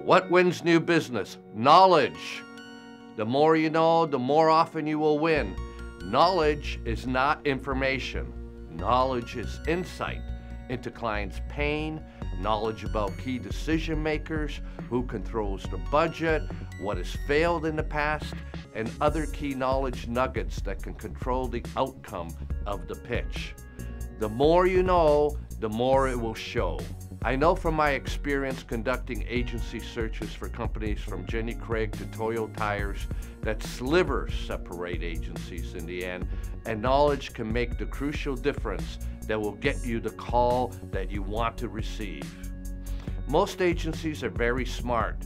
What wins new business? Knowledge. The more you know, the more often you will win. Knowledge is not information. Knowledge is insight into clients' pain, knowledge about key decision makers, who controls the budget, what has failed in the past, and other key knowledge nuggets that can control the outcome of the pitch. The more you know, the more it will show. I know from my experience conducting agency searches for companies from Jenny Craig to Toyo Tires that slivers separate agencies in the end, and knowledge can make the crucial difference that will get you the call that you want to receive. Most agencies are very smart.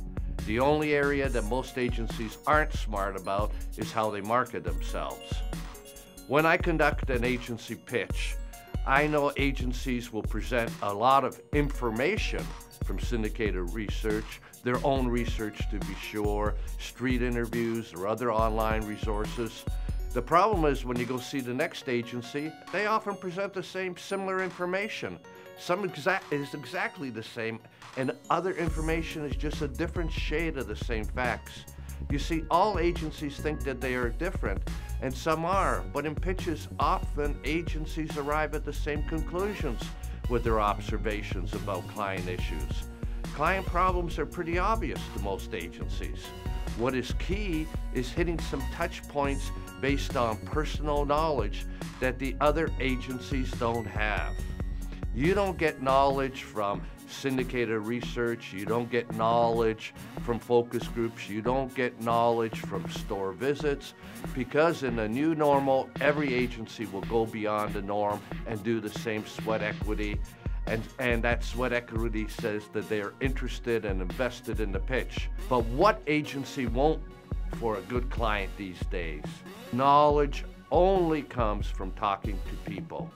The only area that most agencies aren't smart about is how they market themselves. When I conduct an agency pitch, I know agencies will present a lot of information from syndicated research, their own research to be sure, street interviews or other online resources. The problem is when you go see the next agency, they often present the same similar information. Some is exactly the same, and other information is just a different shade of the same facts. You see, all agencies think that they are different, and some are, but in pitches, often agencies arrive at the same conclusions with their observations about client issues. Client problems are pretty obvious to most agencies. What is key is hitting some touch points based on personal knowledge that the other agencies don't have. You don't get knowledge from syndicated research, you don't get knowledge from focus groups, you don't get knowledge from store visits, because in the new normal, every agency will go beyond the norm and do the same sweat equity, and that sweat equity says that they are interested and invested in the pitch. But what agency won't for a good client these days? Knowledge only comes from talking to people.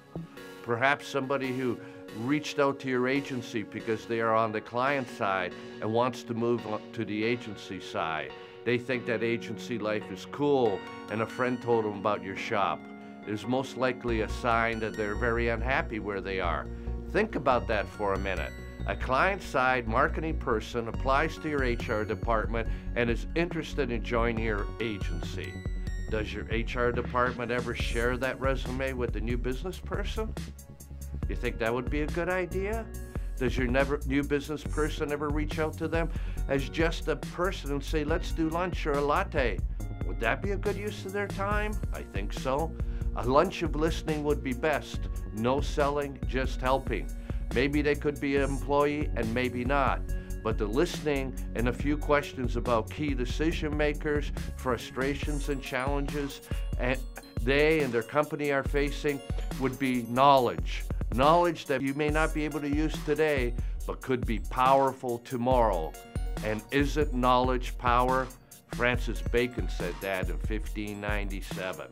Perhaps somebody who reached out to your agency because they are on the client side and wants to move to the agency side. They think that agency life is cool, and a friend told them about your shop. It is most likely a sign that they're very unhappy where they are. Think about that for a minute. A client-side marketing person applies to your HR department and is interested in joining your agency. Does your HR department ever share that resume with the new business person? You think that would be a good idea? Does your new business person ever reach out to them as just a person and say, let's do lunch or a latte? Would that be a good use of their time? I think so. A lunch of listening would be best. No selling, just helping. Maybe they could be an employee and maybe not. But the listening and a few questions about key decision makers, frustrations and challenges they and their company are facing would be knowledge. Knowledge that you may not be able to use today, but could be powerful tomorrow. And isn't knowledge power? Francis Bacon said that in 1597.